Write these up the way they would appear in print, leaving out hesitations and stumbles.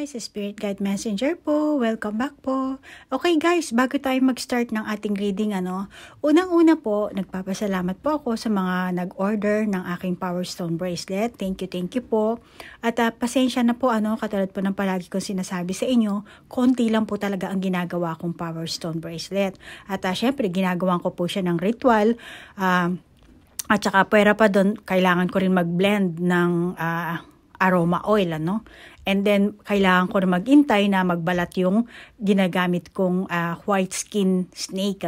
guys, Spirit Guide Messenger po. Welcome back po. Okay guys, bago tayo mag-start ng ating reading, unang-una po, nagpapasalamat po ako sa mga nag-order ng aking Power Stone Bracelet. Thank you po. At pasensya na po, katulad po ng palagi kong sinasabi sa inyo, konti lang po talaga ang ginagawa kong Power Stone Bracelet. At syempre, ginagawa ko po siya ng ritual. At saka pwera pa doon, kailangan ko rin mag-blend ng aroma oil, And then, kailangan ko rin mag-intay na magbalat yung ginagamit kong white skin snake,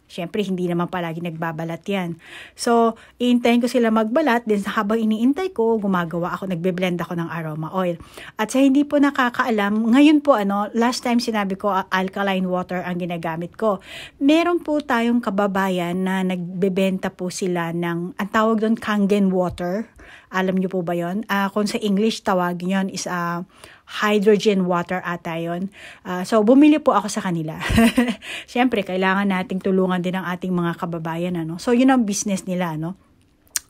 Siyempre, hindi naman palagi nagbabalat yan. So, iintayin ko sila magbalat. Then, habang iniintay ko, gumagawa ako, nagbe-blend ako ng aroma oil. At sa hindi po nakakaalam, ngayon po, last time sinabi ko, alkaline water ang ginagamit ko. Meron po tayong kababayan na nagbebenta po sila ng, ang tawag doon, Kangen water. Alam niyo po ba yun? Kung sa English, tawag yun is hydrogen water ata yun. So, bumili po ako sa kanila. Siyempre, kailangan nating tulungan din ang ating mga kababayan. So, yun ang business nila.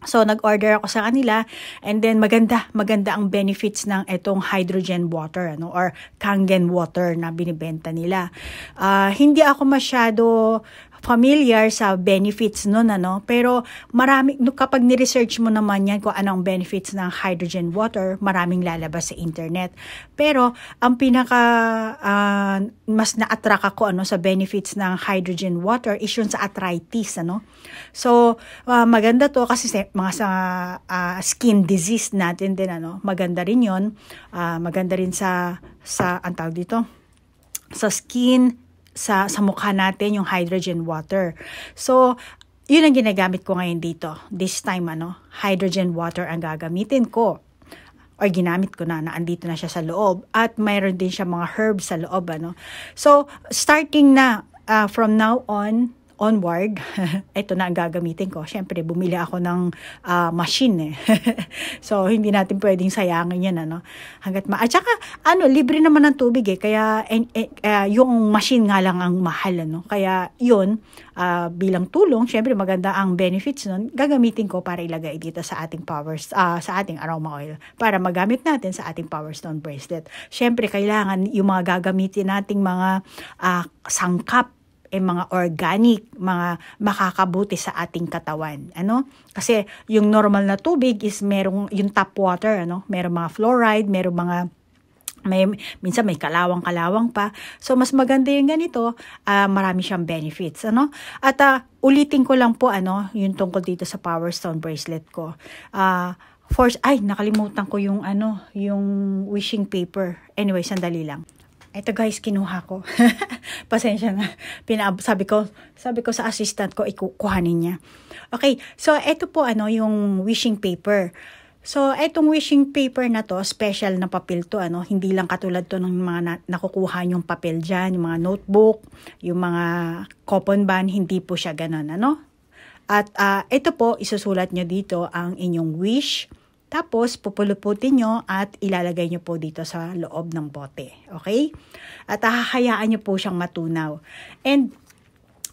So, nag-order ako sa kanila and then maganda ang benefits ng itong hydrogen water or Kangen water na binibenta nila. Hindi ako masyado familiar sa benefits nun, pero marami, kapag ni-research mo naman yan kung anong benefits ng hydrogen water, maraming lalabas sa internet. Pero, ang pinaka mas na-attract ako sa benefits ng hydrogen water is yun sa arthritis, So, maganda to kasi mga sa skin disease natin din, maganda rin yun. Maganda rin sa ang tawag dito, sa skin, sa mukha natin yung hydrogen water. So, yun ang ginagamit ko ngayon dito. This time, hydrogen water ang gagamitin ko. Or ginamit ko na andito na siya sa loob. At mayroon din siya mga herbs sa loob, So, starting na from now onward, ito na ang gagamitin ko. Siyempre, bumili ako ng machine So, hindi natin pwedeng sayangin yan, At saka, libre naman ng tubig Kaya, yung machine nga lang ang mahal, Kaya, yun, bilang tulong, siyempre, maganda ang benefits nun, gagamitin ko para ilagay dito sa ating sa ating aroma oil. Para magamit natin sa ating Power Stone Bracelet. Siyempre, kailangan yung mga gagamitin nating mga sangkap, mga organic, mga makakabuti sa ating katawan. Kasi yung normal na tubig is merong yung tap water, merong mga fluoride, merong mga minsan may kalawang-kalawang pa. So, mas maganda yung ganito, marami siyang benefits, At ulitin ko lang po, yung tungkol dito sa Power Stone Bracelet ko. Nakalimutan ko yung, yung wishing paper. Anyway, sandali lang. Ito guys, kinuha ko. Pasensya na. Sabi ko sa assistant ko, ikukuhanin niya. Okay, so ito po yung wishing paper. So, etong wishing paper na to, special na papel to, hindi lang katulad to ng mga nakukuha yung papel dyan, yung mga notebook, yung mga coupon band, hindi po siya ganun, At ito po, isusulat nyo dito ang inyong wish. Tapos, pupuluputin nyo at ilalagay nyo po dito sa loob ng bote. Okay? At hahayaan nyo po siyang matunaw. And,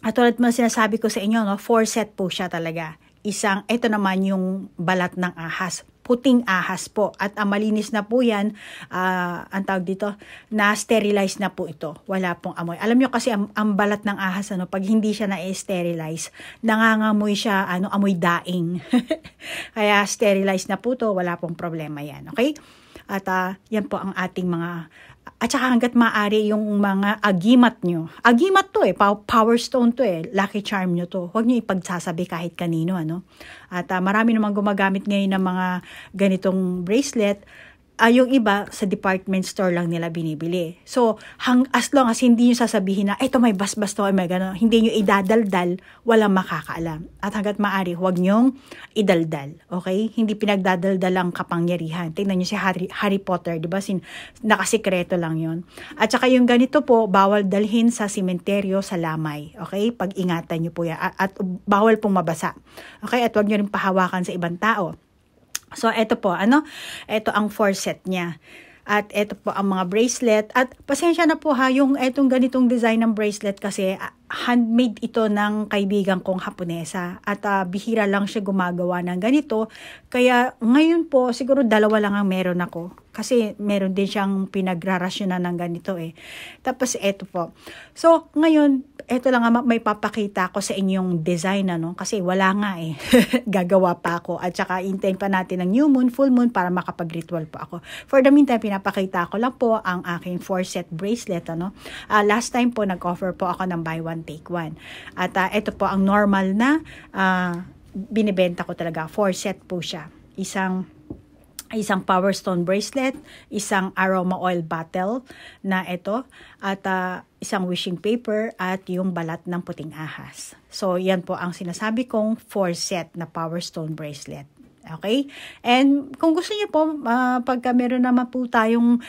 tulad mo sinasabi ko sa inyo, 4 set po siya talaga. Ito naman yung balat ng ahas. Puting ahas po. At malinis na po yan, ang tawag dito, na-sterilize na po ito. Wala pong amoy. Alam nyo kasi ang balat ng ahas, pag hindi siya na-sterilize, nangangamoy siya, amoy daing. Kaya sterilize na po to, wala pong problema yan. Okay? At yan po ang ating mga, at saka hanggat maaari yung mga agimat nyo. Agimat to power stone to lucky charm nyo to. Huwag nyo ipagsasabi kahit kanino, At marami namang gumagamit ngayon ng mga ganitong bracelet. Yung iba sa department store lang nila binibili. So, as long as hindi nyo sasabihin na, ito may basbas to, may gano'n, hindi nyo idadaldal, walang makakaalam. At hanggat maaari, huwag nyong idaldal. Okay? Hindi pinagdadaldal ang kapangyarihan. Tingnan nyo si Harry Potter, di ba? Nakasikreto lang yon. At saka yung ganito po, bawal dalhin sa simenteryo sa lamay. Okay? Pag-ingatan nyo po yan. At bawal pong mabasa. Okay? At huwag nyo rin pahawakan sa ibang tao. So, ito po, ito ang 4 set niya. At ito po ang mga bracelet. At pasensya na po yung itong ganitong design ng bracelet kasi handmade ito ng kaibigan kong Haponesa at bihira lang siya gumagawa ng ganito. Kaya ngayon po siguro 2 lang ang meron ako kasi meron din siyang pinagrarasyonan ng ganito eh. Tapos eto po. So ngayon eto lang nga may papakita ko sa inyong design kasi wala nga eh. Gagawa pa ako at saka hintayin pa natin ng new moon, full moon para makapag-ritual po ako. For the meantime pinapakita ko lang po ang aking 4-set bracelet last time po nag-offer po ako ng buy one take one. At ito po ang normal na binibenta ko talaga. 4-set po siya. Isang Power Stone bracelet, isang aroma oil bottle na ito, at isang wishing paper at yung balat ng puting ahas. So yan po ang sinasabi kong 4-set na Power Stone bracelet. Okay? And kung gusto niyo po, pagka meron naman po tayong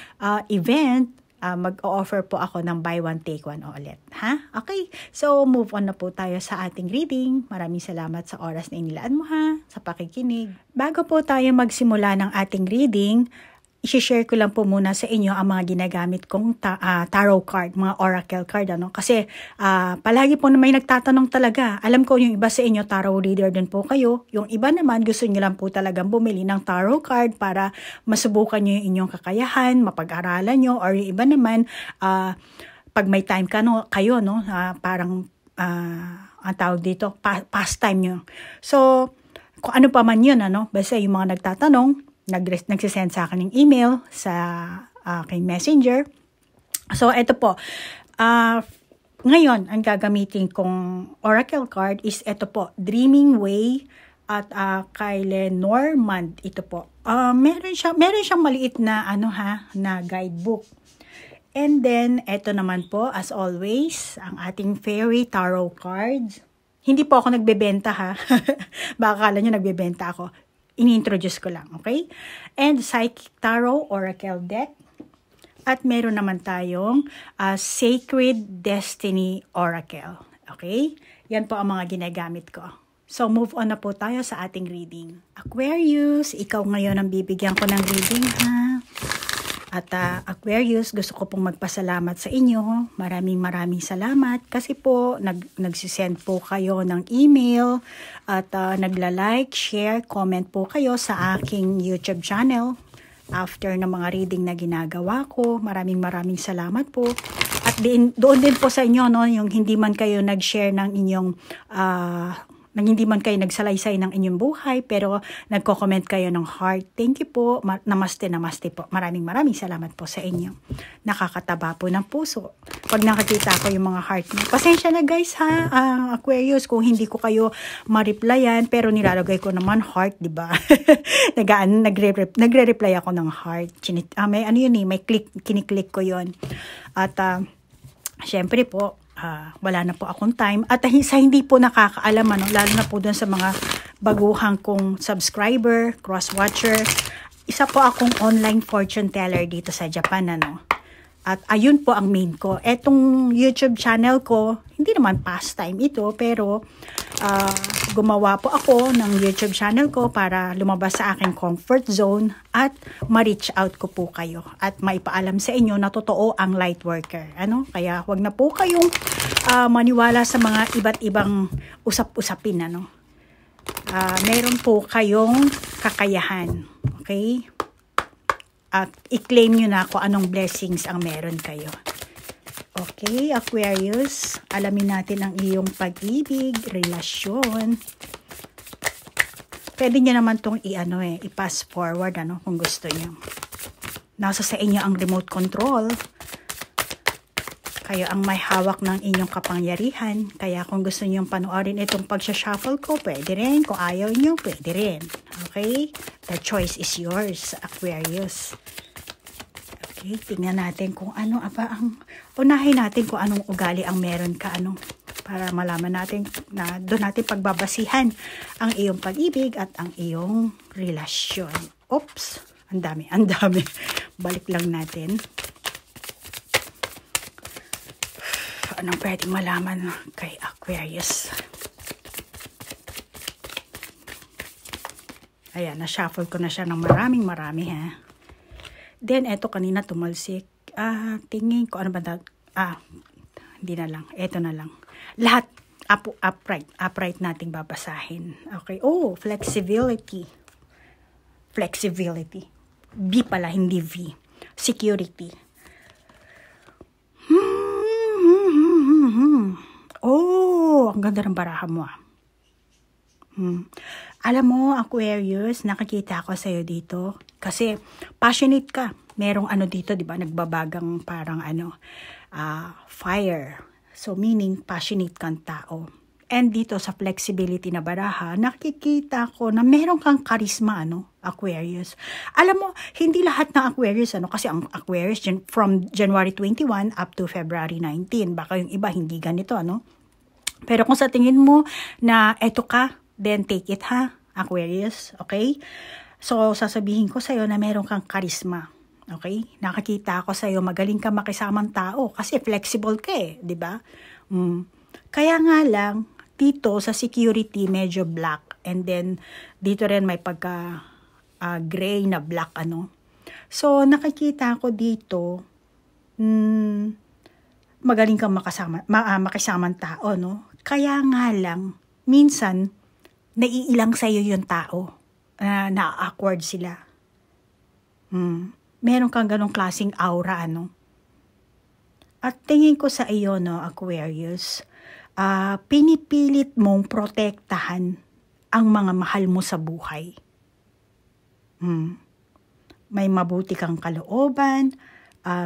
event, mag-o-offer po ako ng buy one take one ulit. Ha? Okay. So, move on na po tayo sa ating reading. Maraming salamat sa oras na inilaan mo sa pakikinig. Bago po tayo magsimula ng ating reading, i-share ko lang po muna sa inyo ang mga ginagamit kong tarot card, mga oracle card. Kasi palagi po na may nagtatanong talaga. Alam ko yung iba sa inyo, tarot reader din po kayo. Yung iba naman, gusto nyo lang po talagang bumili ng tarot card para masubukan nyo yung inyong kakayahan, mapag-aralan nyo, or yung iba naman, pag may time kayo, parang ang tawag dito, pastime nyo. So, kung ano pa man yun, basta yung mga nagtatanong, nagsisend sa akin ng email sa aking messenger. So, ito po. Ngayon, ang gagamitin kong oracle card is ito po, Dreaming Way at kay Lenormand. Ito po. Meron siyang maliit na na guidebook. And then, ito naman po, as always, ang ating fairy tarot cards. Hindi po ako nagbebenta Baka kala nyo nagbebenta ako. Ini-introduce ko lang, okay? And Psychic Tarot Oracle Deck. At meron naman tayong Sacred Destiny Oracle. Okay? Yan po ang mga ginagamit ko. So, move on na po tayo sa ating reading. Aquarius, ikaw ngayon ang bibigyan ko ng reading, At Aquarius, gusto ko pong magpasalamat sa inyo. Maraming salamat kasi po nagsisend po kayo ng email at nagla-like, share, comment po kayo sa aking YouTube channel after ng mga reading na ginagawa ko. Maraming salamat po. At doon din po sa inyo, yung hindi man kayo nag-share ng inyong hindi man kayo nagsalaysay ng inyong buhay, pero nagko-comment kayo ng heart. Thank you po. Namaste po. Maraming salamat po sa inyo. Nakakataba po ng puso. Pag nakakita ko yung mga heart niyo. Pasensya na guys Aquarius, kung hindi ko kayo ma-replyan, pero nilalagay ko naman heart, di ba? Nagre-reply ako ng heart. May kiniklik ko yon. At syempre po, wala na po akong time. At sa hindi po nakakaalam, lalo na po dun sa mga baguhang kong subscriber, cross-watcher, isa po akong online fortune teller dito sa Japan, At ayun po ang main ko. Etong YouTube channel ko, hindi naman pastime ito, pero gumawa po ako ng YouTube channel ko para lumabas sa aking comfort zone at ma-reach out ko po kayo at maipaalam sa inyo na totoo ang light worker. Kaya wag na po kayong maniwala sa mga iba't ibang usap-usapin. Meron po kayong kakayahan. Okay? At i-claim nyo na kung anong blessings ang meron kayo. Okay, Aquarius, alamin natin ang iyong pag-ibig, relasyon. Pwede nyo naman itong i-pass forward, kung gusto nyo. Nasa sa inyo ang remote control. Kayo ang may hawak ng inyong kapangyarihan. Kaya kung gusto nyo panoorin itong pagsha-shuffle ko, pwede rin. Kung ayaw nyo, pwede rin. Okay? The choice is yours, Aquarius. Okay, tingnan natin kung unahin natin kung anong ugali ang meron ka, para malaman natin na doon natin pagbabasihan ang iyong pag-ibig at ang iyong relasyon. Oops, ang dami. Balik lang natin. Anong pwedeng malaman kay Aquarius? Ayan, na-shuffle ko na siya ng marami, Then, eto kanina tumalsik. Tingin ko, ano ba hindi na lang. Eto na lang. Lahat upright nating babasahin. Okay. Oh, flexibility. Flexibility. B pala, hindi V. Security. Oh, ang ganda ng baraha mo. Alam mo, Aquarius, nakikita ako sa'yo dito. Kasi passionate ka. Merong ano dito, di ba? Nagbabagang parang fire. So, meaning passionate kang tao. And dito sa flexibility na baraha, nakikita ko na meron kang karisma, Aquarius. Alam mo, hindi lahat ng Aquarius, kasi ang Aquarius from January 21 up to February 19. Baka yung iba hindi ganito, Pero kung sa tingin mo na eto ka, then take it Aquarius, okay? So, sasabihin ko sa'yo na meron kang karisma, okay? Nakakita ako sa'yo, magaling ka makisamang tao kasi flexible ka di ba? Kaya nga lang, dito sa security medyo black and then dito rin may pagka gray na black So nakikita ko dito magaling kang makisamang tao Kaya nga lang minsan naiilang sa iyo yung tao na-awkward sila. Meron kang ganong klaseng aura At tingin ko sa iyo Aquarius, pinipilit mong protektahan ang mga mahal mo sa buhay. May mabuti kang kalooban,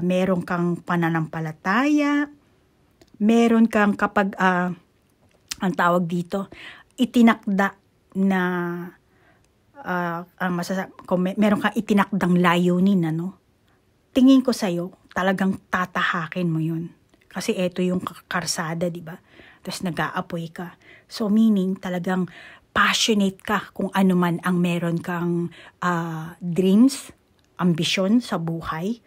meron kang pananampalataya, meron kang kapag, ang tawag dito, itinakda na, meron kang itinakdang layunin, tingin ko sa'yo, talagang tatahakin mo yun. Kasi eto yung karsada, di ba? Tapos nag-aapoy ka. So meaning talagang passionate ka kung ano man ang meron kang dreams, ambisyon sa buhay.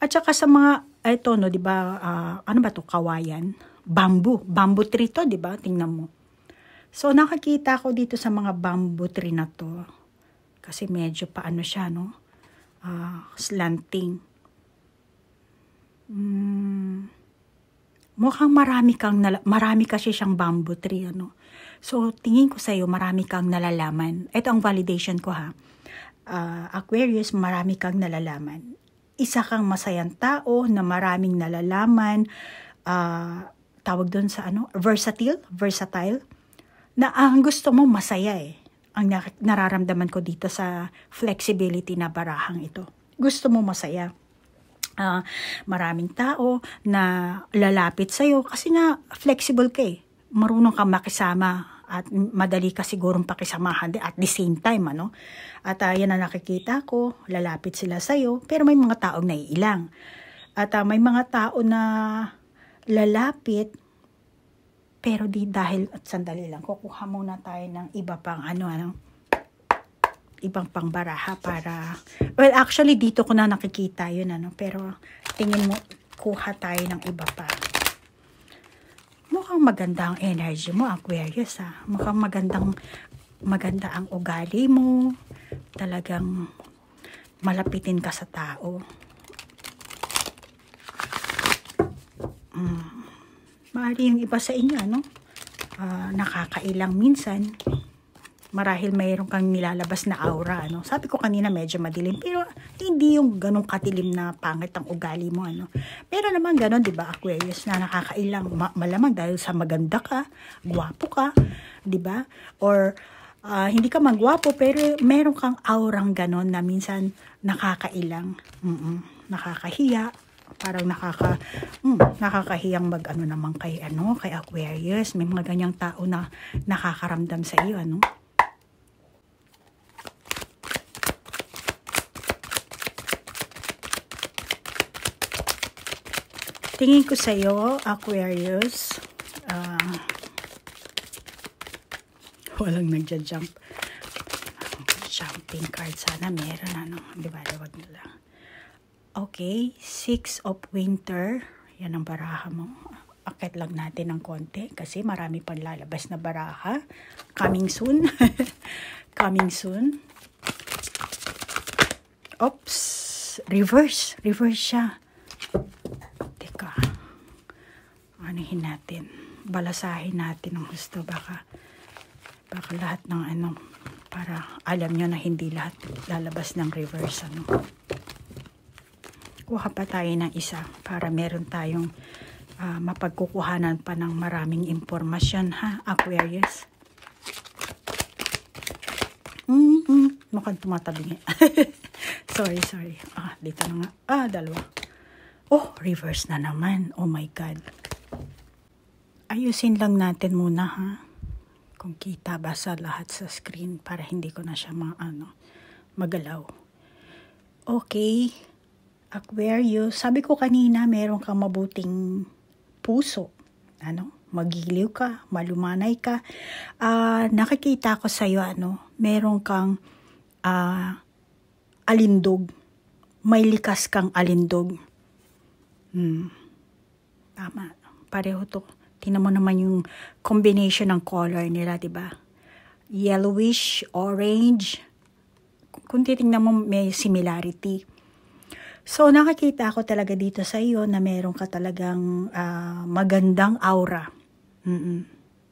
At saka sa mga, eto di ba, ano ba to kawayan? Bamboo tree to, di ba? Tingnan mo. So nakakita ko dito sa mga bamboo tree na to. Kasi medyo paano siya, slanting. Mukhang marami kasi siyang bamboo tree, So, tingin ko sa'yo, marami kang nalalaman. Ito ang validation ko, Aquarius, marami kang nalalaman. Isa kang masayang tao na maraming nalalaman. Tawag doon sa versatile. Na ang gusto mo masaya Ang nararamdaman ko dito sa flexibility na barahang ito. Gusto mo masaya. Maraming tao na lalapit sa'yo kasi nga flexible ka marunong kang makisama at madali ka sigurong pakisamahan at the same time at yan ang nakikita ko, lalapit sila sa'yo pero may mga taong naiilang at may mga tao na lalapit pero di dahil at sandali lang kukuha muna tayo ng iba pang ibang pangbaraha para, well actually dito ko na nakikita yun pero tingin mo kuha tayo ng iba pa. Mukhang maganda ang energy mo Aquarius mukhang maganda ang ugali mo, talagang malapitin ka sa tao. Maaari yung iba sa inyo nakakailang minsan. Marahil mayroon kang nilalabas na aura, Sabi ko kanina medyo madilim, pero hindi yung ganong katilim na pangit ang ugali mo, Pero naman ganon, di ba, Aquarius, na nakakailang, malamang dahil sa maganda ka, gwapo ka, di ba? Or hindi ka magwapo, pero meron kang aurang ganon na minsan nakakailang, nakakahiya, parang nakakahiyang naman kay Aquarius. May mga ganyang tao na nakakaramdam sa iyo, Tingin ko sa iyo, Aquarius, walang nagja-jump. Jumping card sana meron, di ba? Wag na lang. Okay, 6 of Winter. Yan ang baraha mo. Akit lang natin ng konti kasi marami pang lalabas na baraha. Coming soon. Coming soon. Oops. Reverse siya. Teka. anuhin natin, balasahin natin ng gusto, baka lahat ng ano, para alam nyo na hindi lahat lalabas ng reverse, ano. Kuha pa tayo ng isa para meron tayong mapagkukuhanan pa ng maraming impormasyon, ha, Aquarius. Mukhang tumatabi nga. sorry. Dito na nga. Dalawa. Oh, reverse na naman. Oh my God. Ayusin lang natin muna, ha. Kung kita ba sa lahat sa screen para hindi ko na siya magalaw. Okay. Aquarius, sabi ko kanina meron kang mabuting puso. Magiliw ka, malumanay ka. Nakikita ko sa iyo, meron kang alindog. May likas kang alindog. Tama. Pareho to. Tingnan mo naman yung combination ng color nila, diba? Yellowish, orange. Kung titingnan mo, may similarity. So, nakakita ako talaga dito sa iyo na meron ka talagang magandang aura.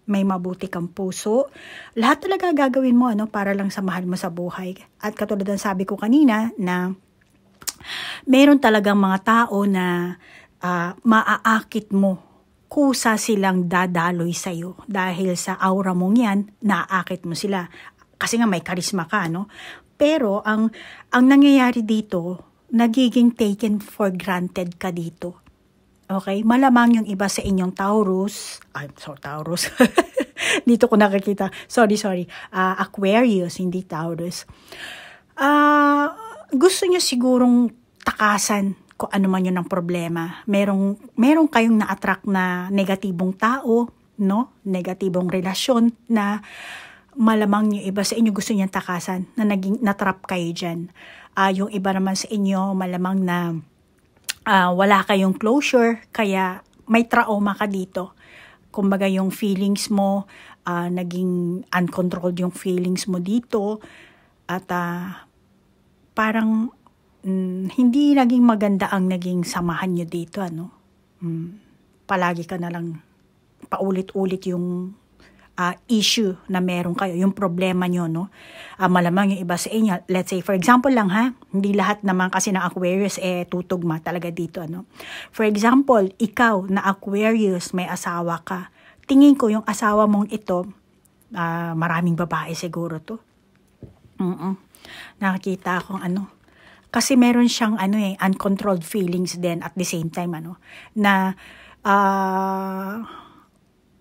May mabuti kang puso. Lahat talaga gagawin mo, para lang sa mahal mo sa buhay. At katulad ng sabi ko kanina na meron talagang mga tao na maaakit mo. Kusa silang dadaloy sa iyo dahil sa aura mong yan, naaakit mo sila. Kasi nga may karisma ka, Pero ang nangyayari dito, nagiging taken for granted ka dito. Okay? Malamang yung iba sa inyong Taurus. Taurus. Dito ko nakikita. Sorry. Aquarius, hindi Taurus. Gusto niyo sigurong takasan kung ano man yun ang problema. Meron kayong na-attract na negatibong tao, negatibong relasyon na malamang yung iba sa inyo gusto niyang takasan na natrap kayo dyan. Yung iba naman sa inyo malamang na wala kayong closure, kaya may trauma ka dito. Kumbaga yung feelings mo, naging uncontrolled yung feelings mo dito, at parang hindi naging maganda ang naging samahan nyo dito, palagi ka na lang paulit-ulit yung issue na meron kayo, yung problema nyo, malamang yung iba sa inyo, let's say, for example lang, hindi lahat naman kasi ng Aquarius tutugma talaga dito, For example, ikaw na Aquarius, may asawa ka. Tingin ko yung asawa mong ito, maraming babae siguro to. Nakakita akong kasi meron siyang uncontrolled feelings din at the same time, na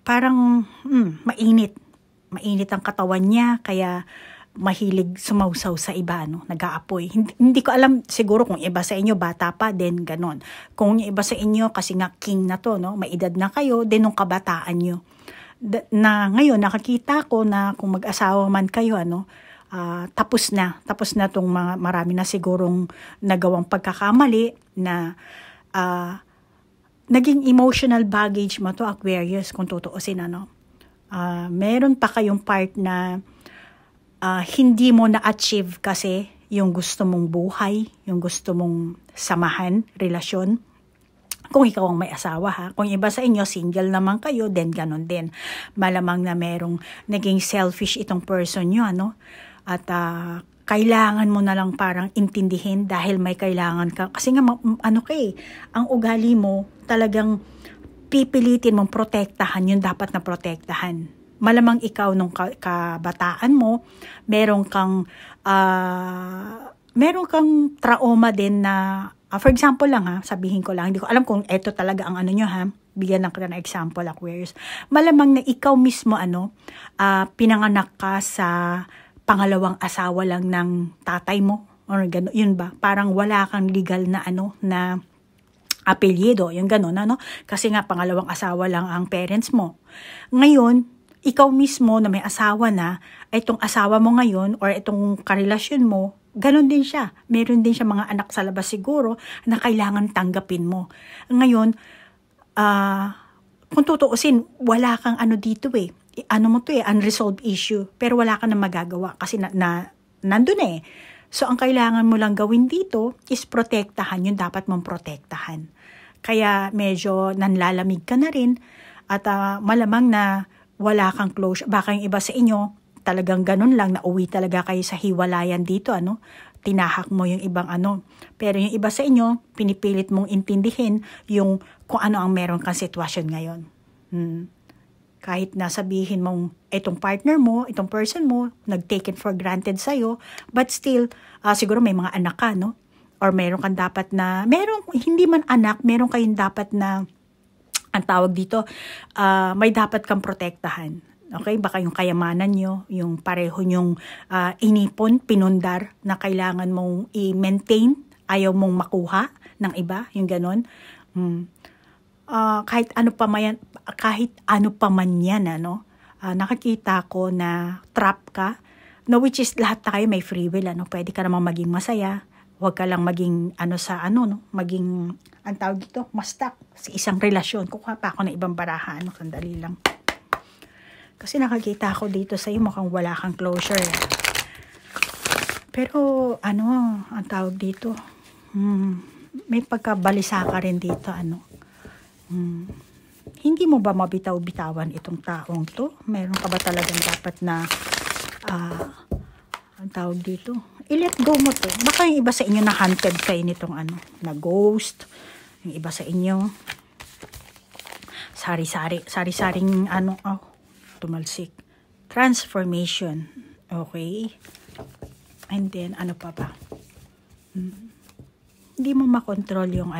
parang mainit ang katawan niya, kaya mahilig sumausaw sa iba, nag-aapoy. Hindi ko alam, siguro kung iba sa inyo bata pa din ganon. Kung yung iba sa inyo kasi nga king na to, may edad na kayo din nung kabataan nyo. Na ngayon nakakita ko na kung mag-asawa man kayo, tapos na tong marami na sigurong nagawang pagkakamali na naging emotional baggage mo to, Aquarius, kung tutuusin, meron pa kayong part na hindi mo na-achieve kasi yung gusto mong buhay, yung gusto mong samahan, relasyon. Kung ikaw ang may asawa, Kung iba sa inyo, single naman kayo, then ganon din. Malamang na merong naging selfish itong person nyo, At kailangan mo na lang parang intindihin dahil may kailangan ka. Kasi nga, ang ugali mo talagang pipilitin mong protektahan yung dapat na protektahan. Malamang ikaw nung kabataan mo, meron kang trauma din na, for example lang, sabihin ko lang, hindi ko alam kung eto talaga ang nyo, bigyan lang kita ng example, Aquarius. Malamang na ikaw mismo, pinanganak ka sa pangalawang asawa lang ng tatay mo, or gano'n, yun ba? Parang wala kang legal na na apelyido, yung gano'n, Kasi nga pangalawang asawa lang ang parents mo. Ngayon, ikaw mismo na may asawa na, itong asawa mo ngayon or itong karelasyon mo, gano'n din siya. Meron din siya mga anak sa labas siguro na kailangan tanggapin mo. Ngayon, kung tutuusin, wala kang dito mo to unresolved issue, pero wala ka na magagawa kasi nandun So, ang kailangan mo lang gawin dito is protektahan yung dapat mong protektahan. Kaya medyo nanlalamig ka na rin at malamang na wala kang closure. Baka yung iba sa inyo, talagang ganun lang, nauwi talaga kayo sa hiwalayan dito, tinahak mo yung ibang Pero yung iba sa inyo, pinipilit mong intindihin yung kung ano ang meron kang sitwasyon ngayon. Kahit na sabihin mong itong partner mo, itong person mo, nag-take it for granted sa'yo, but still, siguro may mga anak ka, or meron kang dapat na, hindi man anak, meron kayong dapat na, ang tawag dito, may dapat kang protektahan. Okay? Baka yung kayamanan nyo, yung pareho nyong inipon, pinundar, na kailangan mong i-maintain, ayaw mong makuha ng iba, yung ganon. Kahit ano pa man yan, nakakita ko na trap ka, which is lahat na kayo may free will, pwede ka namang maging masaya, huwag ka lang maging maging, ang tawag dito, ma-stuck sa isang relasyon. Kukuha pa ako ng ibang baraha, sandali lang. Kasi nakakita ako dito sa'yo, mukhang wala kang closure. Pero, ang tawag dito, may pagkabalisa ka rin dito, Hindi mo ba mabitaw-bitawan itong taong to? Meron ka ba talagang dapat na, ang tawag dito, i-let go mo to. Baka yung iba sa inyo na-hunted kayo nitong na ghost. Yung iba sa inyo, sari-saring tumalsik. Transformation. Okay? And then, ano pa ba? Hindi mo makontrol yung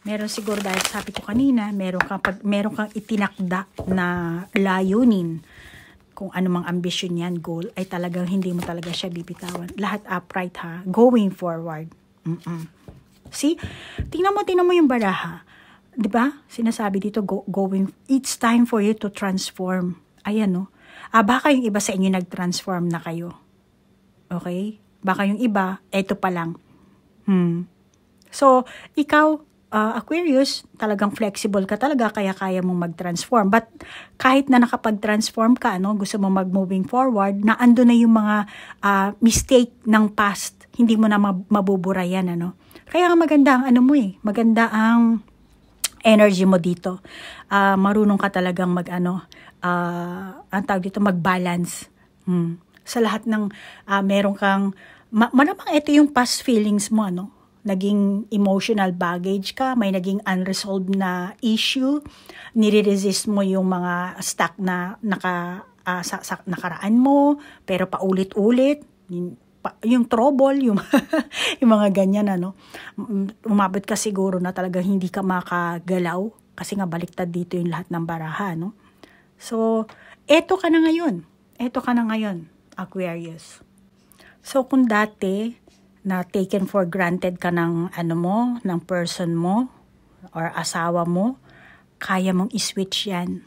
Meron siguro dahil sabi ko kanina, meron kang itinakda na layunin. Kung ano mang ambisyon yan, goal, ay talagang hindi mo talaga siya bibitawan. Lahat upright going forward. See? Tingnan mo yung baraha. 'Di ba? Sinasabi dito, it's time for you to transform. Ayan, baka yung iba sa inyo nag-transform na kayo. Okay? Baka yung iba, eto pa lang. So, ikaw, Aquarius, talagang flexible ka talaga, kaya kaya mong mag-transform. But kahit na nakapag-transform ka, gusto mo mag-moving forward, na ando na yung mga mistake ng past, hindi mo na mabubura yan, Kaya maganda ang maganda ang energy mo dito. Marunong ka talagang ang tawag dito, mag-balance. Sa lahat ng meron kang, malamang ito yung past feelings mo, naging emotional baggage ka, may naging unresolved na issue, nire-resist mo yung mga stuck na nakaraan mo, pero paulit-ulit, yung trouble, yung mga ganyan, umabot ka siguro na talagang hindi ka makagalaw, kasi nga baliktad dito yung lahat ng baraha, So, eto ka na ngayon, Aquarius. So, kung dati, na taken for granted ka ng ng person mo or asawa mo, kaya mong i-switch yan.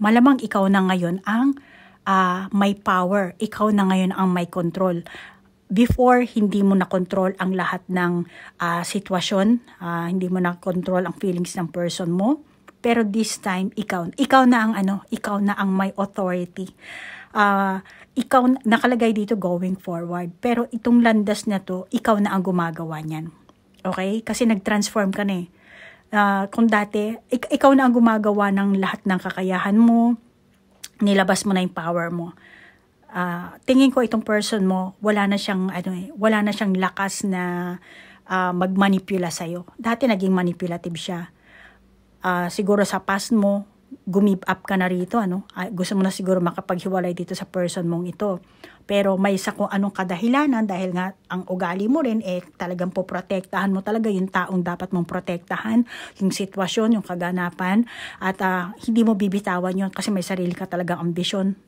Malamang ikaw na ngayon ang may power. Ikaw na ngayon ang may control. Before, hindi mo na control ang lahat ng sitwasyon. Hindi mo na control ang feelings ng person mo. Pero this time, ikaw na ang may authority. Ikaw nakalagay dito going forward. Pero itong landas na to, ikaw na ang gumagawa niyan. Okay? Kasi nag-transform ka na kung dati, ikaw na ang gumagawa ng lahat ng kakayahan mo, nilabas mo na yung power mo. Tingin ko itong person mo, wala na siyang lakas na magmanipula sa'yo. Dati naging manipulative siya. Siguro sa past mo, gumip up ka na rito, gusto mo na siguro makapaghiwalay dito sa person mong ito. Pero may sa kung anong kadahilanan, dahil nga ang ugali mo rin, talagang poprotektahan mo talaga yung taong dapat mong protektahan, yung sitwasyon, yung kaganapan, at hindi mo bibitawan yun kasi may sarili ka talagang ambisyon,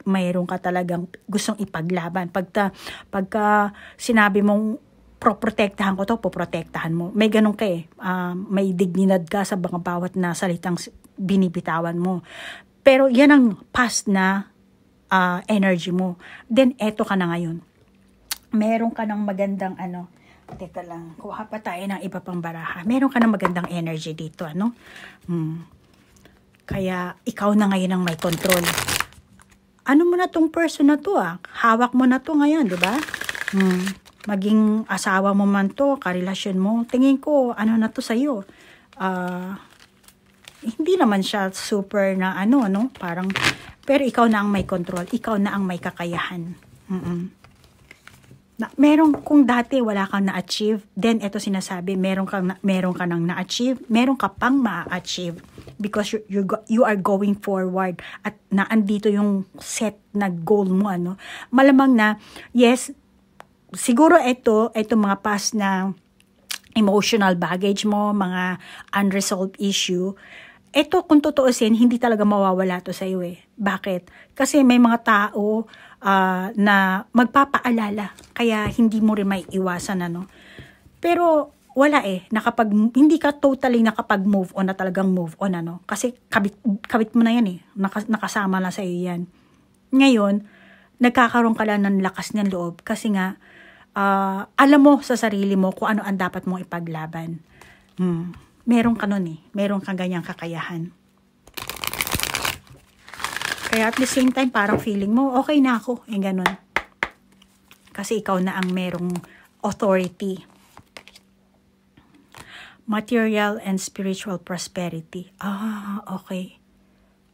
mayroon ka talagang gustong ipaglaban. Pagka sinabi mong poprotektahan ko to, poprotektahan mo. May ganun ka may dignidad ka sa mga bawat na salitang binibitawan mo. Pero yan ang past na energy mo. Then, eto ka na ngayon. Meron ka ng magandang teka lang, kuha pa tayo ng iba pang baraha. Meron ka ng magandang energy dito, Kaya, ikaw na ngayon ang may control. Ano mo na tong person na to, hawak mo na to ngayon, di ba? maging asawa mo man to, karelasyon mo, tingin ko, ano na to sa'yo. Hindi naman siya super na parang, pero ikaw na ang may control, ikaw na ang may kakayahan. Kung dati wala kang na-achieve, then ito sinasabi, meron ka nang na-achieve, meron ka pang ma-achieve because you are going forward at naandito yung set na goal mo, Malamang na, yes, siguro ito mga past na emotional baggage mo, mga unresolved issue, ito kung tutuusin, hindi talaga mawawala to sa iyo eh. Bakit? Kasi may mga tao na magpapaalala, kaya hindi mo rin may iwasan, Pero wala eh, hindi ka totally nakapag-move on na talagang move on, Kasi kabit mo na yan eh, nakasama na sa iyo yan. Ngayon, nagkakaroon ka lang ng lakas ng loob kasi nga, alam mo sa sarili mo kung ano ang dapat mong ipaglaban. Meron ka nun eh. Meron kang ganyang kakayahan. Kaya at the same time, parang feeling mo, okay na ako. Ganun. Kasi ikaw na ang merong authority. Material and spiritual prosperity. Okay.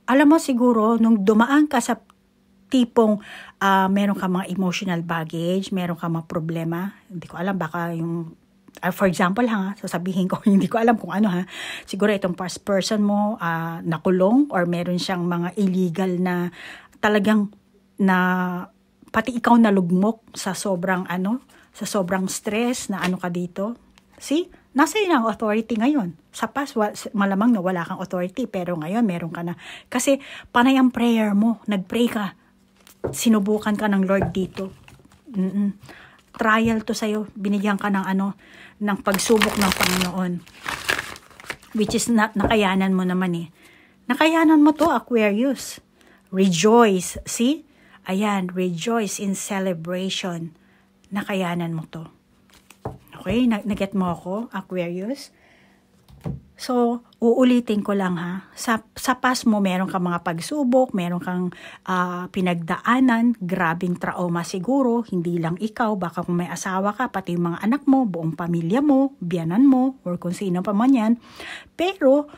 Alam mo siguro, nung dumaan ka sa tipong meron ka mga emotional baggage, meron ka mga problema, hindi ko alam, baka yung for example sasabihin ko, hindi ko alam kung siguro itong past person mo nakulong or meron siyang mga illegal na talagang na pati ikaw nalugmok sa sobrang stress na ka dito. See? Nasa iyo ang authority ngayon. Sa past, malamang na wala kang authority pero ngayon meron ka na. Kasi panay ang prayer mo, nagpray ka. Sinubukan ka ng Lord dito. Trial to sa'yo. Binigyan ka ng ng pagsubok ng Panginoon. Which is nakayanan mo naman eh. Nakayanan mo to, Aquarius. Rejoice. See? Ayan, rejoice in celebration. Nakayanan mo to. Okay? Naget mo ako, Aquarius? So, uulitin ko lang Sa past mo, meron kang mga pagsubok, meron kang pinagdaanan, grabing trauma siguro, hindi lang ikaw, baka kung may asawa ka, pati yung mga anak mo, buong pamilya mo, biyanan mo, or kung sino pa man yan. Pero,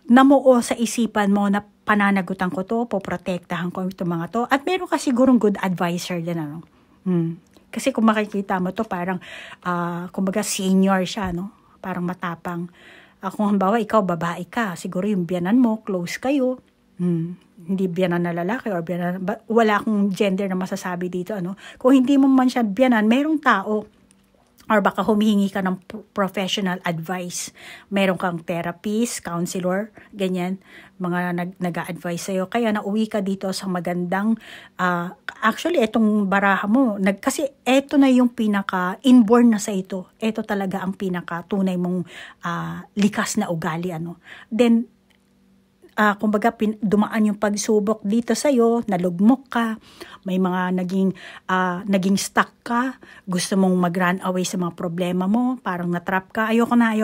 namuo sa isipan mo na pananagutan ko to, poprotektahan ko itong mga to, at meron ka sigurong good advisor din, Kasi kung makikita mo to, parang, kumbaga senior siya, parang matapang. Kung halimbawa, ikaw, babae ka, siguro yung biyanan mo, close kayo, hindi biyanan na lalaki, or biyanan, wala akong gender na masasabi dito, Kung hindi mo man siya biyanan, merong tao, or baka humihingi ka ng professional advice. Meron kang therapist, counselor, ganyan, mga nag-a-advise sa'yo. Kaya nauwi ka dito sa magandang, actually, etong baraha mo, kasi eto na yung pinaka-inborn na sa ito. Eto talaga ang pinaka-tunay mong likas na ugali, Then, kumbaga dumaan yung pagsubok dito sa'yo, nalugmok ka, may mga naging stuck ka, gusto mong mag-run away sa mga problema mo, parang natrap ka, ayoko na,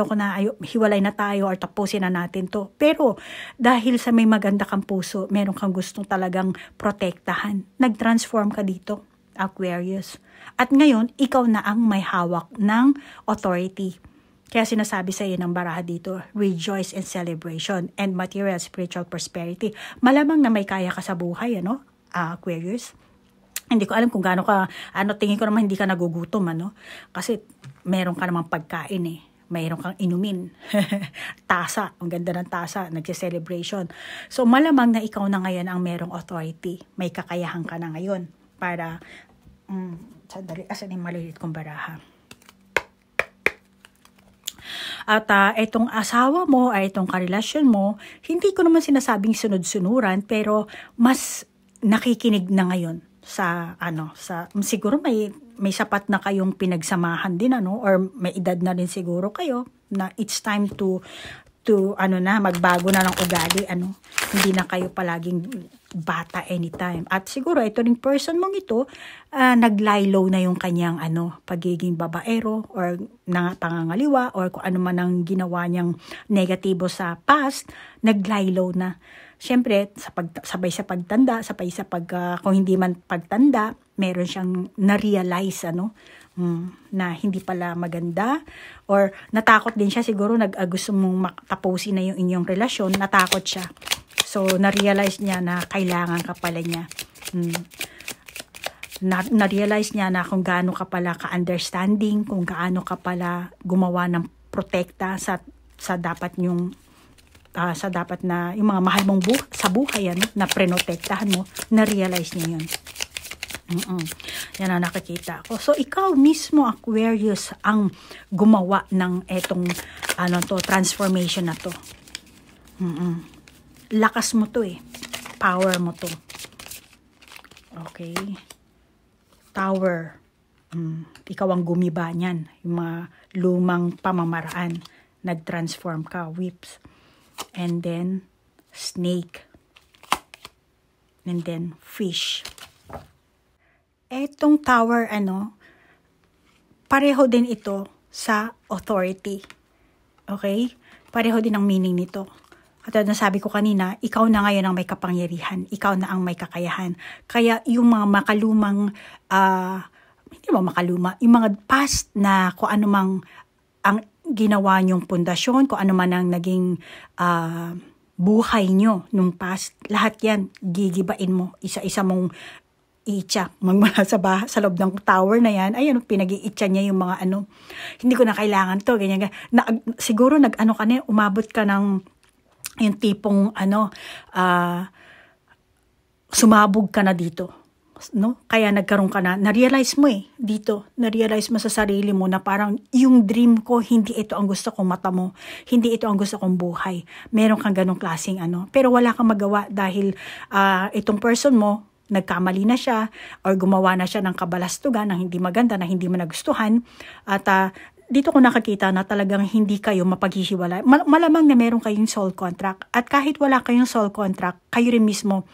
hiwalay na tayo or tapusin na natin to. Pero dahil sa may maganda kang puso, meron kang gustong talagang protektahan, nag-transform ka dito, Aquarius. At ngayon, ikaw na ang may hawak ng authority. Kaya sinasabi sa iyo ng baraha dito, rejoice in celebration and material spiritual prosperity. Malamang na may kaya ka sa buhay, Aquarius. Hindi ko alam kung gaano ka, tingin ko naman hindi ka nagugutom, Kasi meron ka namang pagkain eh. Mayroon kang inumin. Tasa, ang ganda ng tasa, nagse-celebration. So malamang na ikaw na ngayon ang merong authority. May kakayahan ka na ngayon para, sandali, asan yung malilit kong baraha? At itong asawa mo ay itong karelasyon mo, hindi ko naman sinasabing sunod-sunuran, pero mas nakikinig na ngayon sa siguro may sapat na kayong pinagsamahan din, or may edad na rin siguro kayo na it's time to magbago na ng ugali, hindi na kayo palaging bata anytime. At siguro ito ring person mong ito, nag-lie low na yung kanyang pagiging babaero or pangangaliwa or kung ano man ang ginawa niyang negatibo sa past, nag-lie low na. syempre, sabay sa pagtanda, kung hindi man pagtanda, meron siyang na-realize, na hindi pala maganda, or natakot din siya, siguro gusto mong tapusin na yung inyong relasyon, natakot siya. So, na-realize niya na kailangan ka pala niya. Na-realize niya na kung gaano ka pala ka-understanding, kung gaano ka pala gumawa ng protekta sa dapat yung na yung mga mahal mong sa buhay na prenotektahan mo, na-realize niya yun. Yan ang nakikita ko. So, ikaw mismo, Aquarius, ang gumawa ng etong transformation na to. Lakas mo to Power mo to. Okay. Tower. Ikaw ang gumiba niyan. Yung mga lumang pamamaraan. Nag-transform ka. Whips. And then, snake. And then, fish. Etong tower, pareho din ito sa authority. Okay? Pareho din ang meaning nito. At nasabi ko kanina, ikaw na ngayon ang may kapangyarihan. Ikaw na ang may kakayahan. Kaya yung mga makalumang, hindi mo makaluma, yung mga past na kung ano mang ang ginawa nyong pundasyon, kung ano man ang naging buhay nyo nung past, lahat yan, gigibain mo. Isa-isa mong i-itcha. Magmula sa loob ng tower na yan, ayan, pinag-i-itcha niya yung mga hindi ko na kailangan to, ganyan. Siguro umabot ka ng yung tipong sumabog ka na dito. Kaya nagkaroon ka na-realize mo dito, na-realize mo sa sarili mo na parang yung dream ko, hindi ito ang gusto kong mata mo, hindi ito ang gusto kong buhay. Meron kang ganong klaseng pero wala kang magawa dahil itong person mo, nagkamali na siya or gumawa na siya ng kabalastugan na hindi maganda, na hindi mo nagustuhan, at dito ko nakakita na talagang hindi kayo mapaghihiwalay. Malamang na meron kayong soul contract. At kahit wala kayong soul contract, kayo rin mismo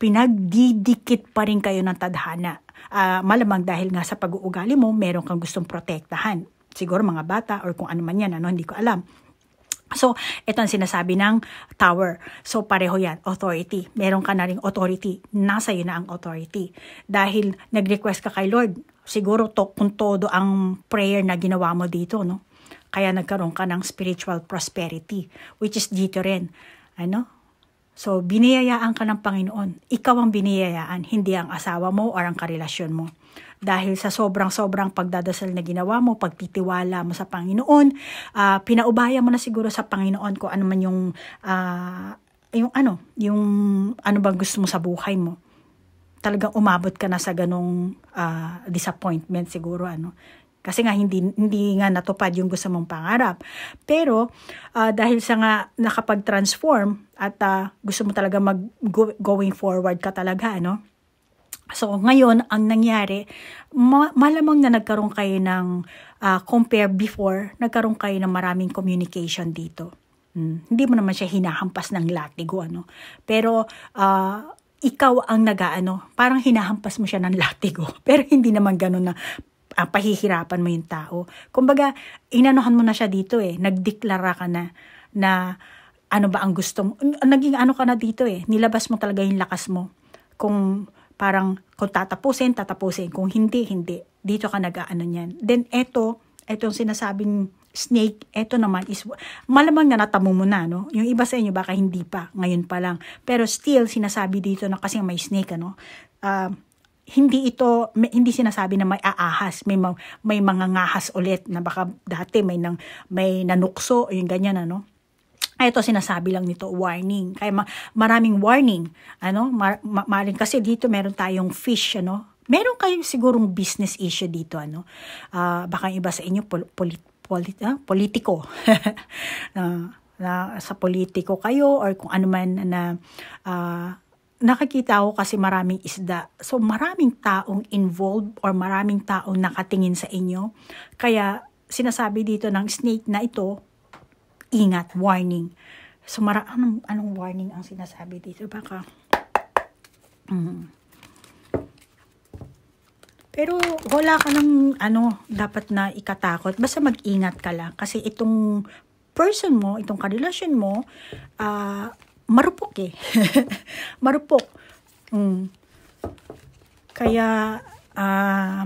pinagdidikit pa rin kayo ng tadhana. Malamang dahil nga sa pag-uugali mo, meron kang gustong protektahan. Siguro mga bata or kung ano man yan, hindi ko alam. So, ito ang sinasabi ng tower. So, pareho yan, authority. Meron ka na ring authority. Nasa iyo na ang authority. Dahil nag-request ka kay Lord, siguro kung todo ang prayer na ginawa mo dito, Kaya nagkaroon ka ng spiritual prosperity, which is dito rin. So, biniyayaan ka ng Panginoon. Ikaw ang biniyayaan, hindi ang asawa mo or ang karelasyon mo. Dahil sa sobrang pagdadasal na ginawa mo, pagtitiwala mo sa Panginoon, pinaubaya mo na siguro sa Panginoon kung ano man yung ano bang gusto mo sa buhay mo. Talagang umabot ka na sa ganong disappointment siguro, Kasi nga hindi nga natupad yung gusto mong pangarap. Pero dahil sa nga nakapag-transform at gusto mo talaga going forward ka talaga, So, ngayon, ang nangyari, malamang na nagkaroon kayo ng, compare before, nagkaroon kayo ng maraming communication dito. Hindi mo naman siya hinahampas ng latigo, Pero, ikaw ang parang hinahampas mo siya ng latigo. Pero hindi naman ganun na pahihirapan mo yung tao. Kumbaga, inanuhan mo na siya dito nagdeklara ka na ano ba ang gusto mo. Naging ka na dito nilabas mo talaga yung lakas mo. Kung tatapusin. Kung hindi. Dito ka niyan. Then, etong sinasabing snake, eto naman is, malamang na natamo mo na, Yung iba sa inyo, baka hindi pa, ngayon pa lang. Pero still, sinasabi dito na kasi may snake, hindi sinasabi na may aahas, may mga ngahas ulit, na baka dati may nanukso, yung ganyan, Ito sinasabi lang nito, warning. Kaya maraming warning. Maling kasi dito meron tayong fish, Meron kayong sigurong business issue dito, Baka iba sa inyo politiko. Na sa politiko kayo or kung ano man na nakikita ko kasi maraming isda. So maraming taong involved or maraming taong nakatingin sa inyo. Kaya sinasabi dito ng snake na ito, ingat, warning. So, anong warning ang sinasabi dito? Baka, Pero, wala ka ng, dapat na ikatakot. Basta mag-ingat ka lang. Kasi itong person mo, itong karelasyon mo, marupok eh. Marupok. Kaya,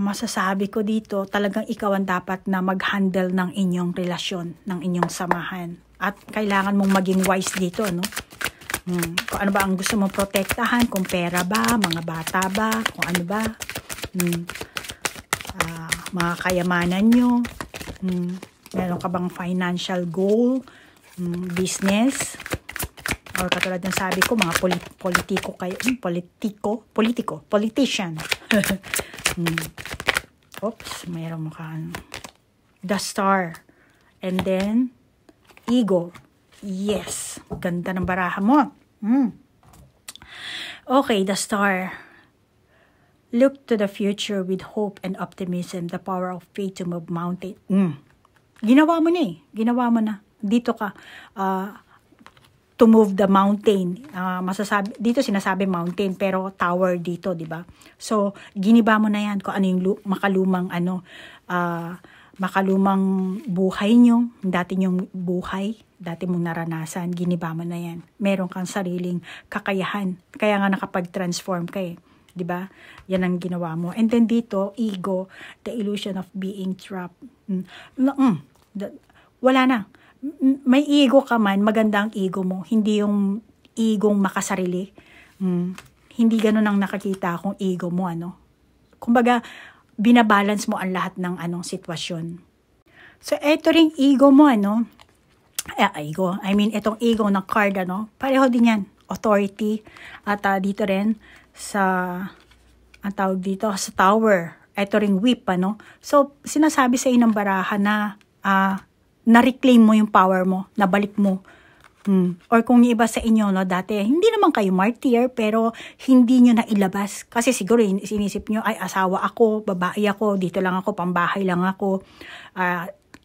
masasabi ko dito, talagang ikaw ang dapat na mag-handle ng inyong relasyon, ng inyong samahan. At kailangan mong maging wise dito, no? Kung ano ba ang gusto mong protektahan, kung pera ba, mga bata ba, kung ano ba, mga kayamanan nyo, meron ka bang financial goal, business, or katulad ng sabi ko, mga politiko kayo, politician. Oops, mayroon mo ka, the Star, and then, Ego. Yes, ganda ng baraha mo. Okay, the Star. Look to the future with hope and optimism, the power of faith to move mountain. Ginawa mo na eh. Ginawa mo na. Dito ka, to move the mountain. Dito sinasabi mountain, pero tower dito, di ba? So, giniba mo na yan kung ano yung makalumang buhay nyo, dati nyong buhay, dati mong naranasan, giniba mo na yan. Meron kang sariling kakayahan. Kaya nga nakapag-transform ka eh. Diba? Yan ang ginawa mo. And then dito, ego, the illusion of being trapped. Wala na. May ego ka man, maganda ang ego mo. Hindi yung egong makasarili. Hindi ganun ang nakakita kung ego mo, ano. Kumbaga, binabalance mo ang lahat ng sitwasyon. So, eto ring ego mo, ano. Itong ego na card, ano. Pareho din yan. Authority. At dito rin, ang tawag dito, sa tower. Ito ring whip, ano. So, sinasabi sa inang baraha na na-reclaim mo yung power mo, nabalik mo. Or kung yung iba sa inyo, no, dati, hindi naman kayo martyr, pero hindi nyo na ilabas. Kasi siguro, sinisip nyo, ay, asawa ako, babae ako, dito lang ako, pambahay lang ako.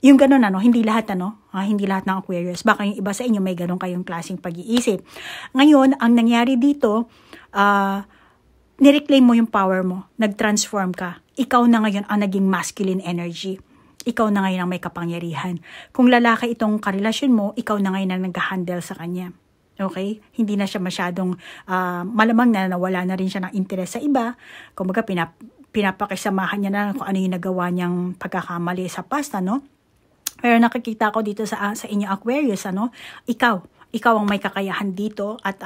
Yung ganun, hindi lahat, hindi lahat ng Aquarius. Baka yung iba sa inyo, may ganun kayong klaseng pag-iisip. Ngayon, ang nangyari dito, nireclaim mo yung power mo, nag-transform ka. Ikaw na ngayon ang naging masculine energy. Ikaw na ngayon ang may kapangyarihan. Kung lalaki itong karelasyon mo, ikaw na ngayon ang nag-handle sa kanya. Okay? Hindi na siya masyadong, malamang na nawala na rin siya ng interes sa iba. Kumbaga, pinapakisamahan niya na kung ano yung nagawa niyang pagkakamali sa past, Pero nakikita ko dito sa inyo Aquarius, ikaw ang may kakayahan dito at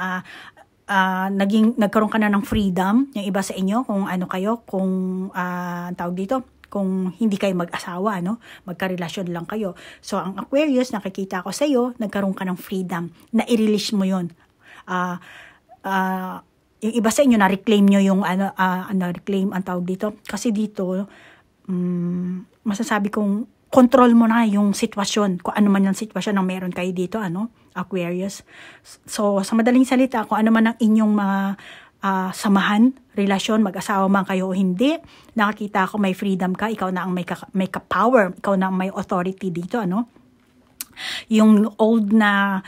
nagkaroon ka na ng freedom, yung iba sa inyo, kung ano kayo, kung tawag dito, kung hindi kayo mag-asawa, magkarelasyon lang kayo. So, ang Aquarius, nakikita ko sa iyo, nagkaroon ka ng freedom, na i-release mo yun. Yung iba sa inyo, na-reclaim nyo yung, na-reclaim ang tawag dito. Kasi dito, masasabi kong, control mo na yung sitwasyon, kung ano man yung sitwasyon na meron kayo dito, Aquarius. So, sa madaling salita, kung ano man ang inyong mga samahan, relasyon, mag-asawa man kayo o hindi, nakakita ko may freedom ka, ikaw na ang may power, ikaw na ang may authority dito, Yung old na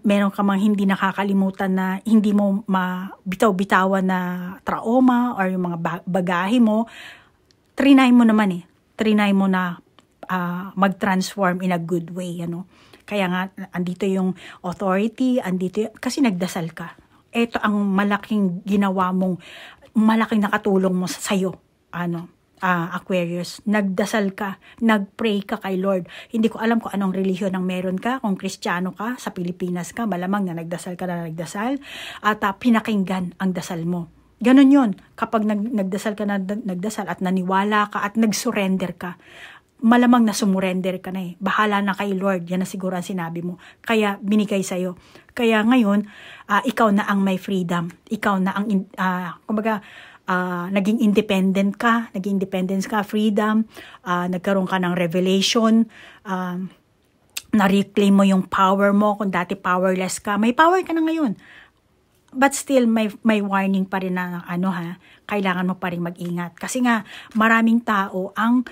meron ka mang hindi nakakalimutan na hindi mo mabitaw-bitawan na trauma or yung mga bagahe mo, trinay mo naman trinay mo na mag-transform in a good way, Kaya nga, andito yung authority, kasi nagdasal ka. Ito ang malaking ginawa mong, malaking nakatulong mo sa'yo, Aquarius. Nagdasal ka, nagpray ka kay Lord. Hindi ko alam kung anong relihiyon ang meron ka, kung Kristiyano ka, sa Pilipinas ka, malamang na nagdasal ka na nagdasal, at pinakinggan ang dasal mo. Ganon yun, kapag nagdasal ka na nagdasal at naniwala ka at nag-surrender ka, malamang na sumurrender ka na Bahala na kay Lord, yan na siguro ang sinabi mo. Kaya binigay sa'yo. Kaya ngayon, ikaw na ang may freedom. Ikaw na ang, naging independent ka, freedom, nagkaroon ka ng revelation, na-reclaim mo yung power mo, kung dati powerless ka, may power ka na ngayon. But still, may warning pa rin na, kailangan mo pa rin mag-ingat. Kasi nga, maraming tao ang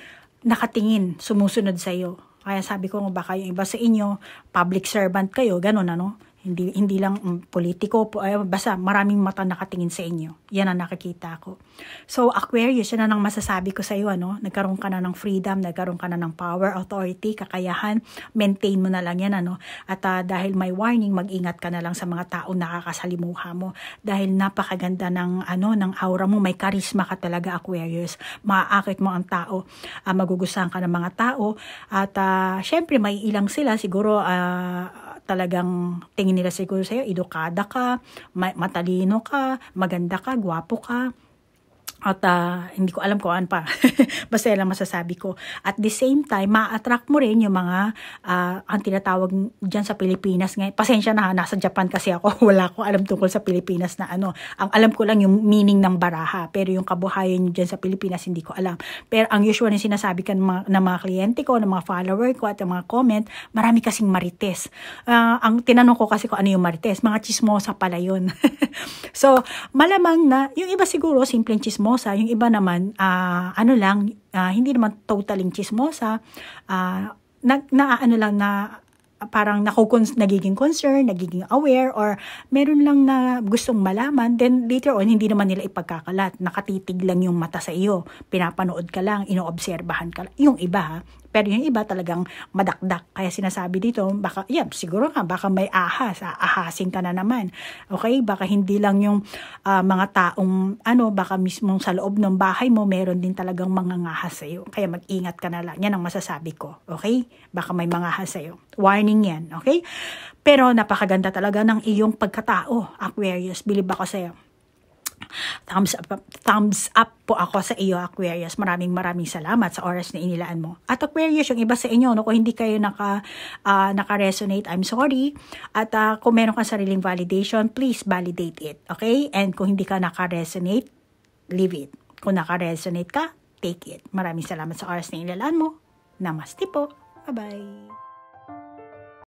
nakatingin, sumusunod sa iyo. Kaya sabi ko, baka yung iba sa inyo, public servant kayo, ganun, Hindi lang politiko po, basta maraming mata nakatingin sa inyo. Yan ang nakikita ko. So Aquarius, yan ang masasabi ko sa iyo, ano? Nagkaroon ka na ng freedom, nagkaroon ka na ng power, authority, kakayahan, maintain mo na lang yan, ano? At dahil may warning, mag-ingat ka na lang sa mga tao nakakasalimuha mo. Dahil napakaganda ng aura mo, may charisma ka talaga, Aquarius. Maaakit mo ang tao, magugustuhan ka ng mga tao, at syempre may ilang sila siguro talagang tingin nila siguro sa'yo, edukada ka, matalino ka, maganda ka, gwapo ka. At hindi ko alam kung ano pa. Basta yan lang masasabi ko. At the same time, ma-attract mo rin yung mga ang tinatawag dyan sa Pilipinas. Ngayon, pasensya na, nasa Japan kasi ako. Wala ko alam tungkol sa Pilipinas na ano. Ang alam ko lang yung meaning ng baraha. Pero yung kabuhayan dyan sa Pilipinas, hindi ko alam. Pero ang usual na sinasabi ka ng mga kliyente ko, ng mga follower ko, at ng mga comment, marami kasing marites. Ang tinanong ko kasi kung ano yung marites, mga chismosa pala yun. So, malamang na, yung iba siguro, simpleng chismosa, yung iba naman, hindi naman totaling chismosa, parang nagiging concern, nagiging aware, or meron lang na gustong malaman, then later on, hindi naman nila ipagkakalat. Nakatitig lang yung mata sa iyo. Pinapanood ka lang, inoobserbahan ka lang. Yung iba, ha? Pero yung iba talagang madakdak. Kaya sinasabi dito, baka, siguro nga, baka may ahasin ka na naman. Okay? Baka hindi lang yung mga taong, baka mismo sa loob ng bahay mo, meron din talagang mga ngahas sa'yo. Kaya mag-ingat ka na lang. Yan ang masasabi ko. Okay? Baka may mga ahas sa'yo. Warning yan. Okay? Pero napakaganda talaga ng iyong pagkatao, Aquarius. Bilib ako sa'yo. Thumbs up po ako sa iyo, Aquarius. Maraming salamat sa oras na inilaan mo. At Aquarius, yung iba sa inyo, kung hindi kayo naka-resonate, I'm sorry. At kung meron kang sariling validation, please validate it. Okay? And kung hindi ka naka-resonate, leave it. Kung naka-resonate ka, take it. Maraming salamat sa oras na inilaan mo. Namaste po. Bye-bye.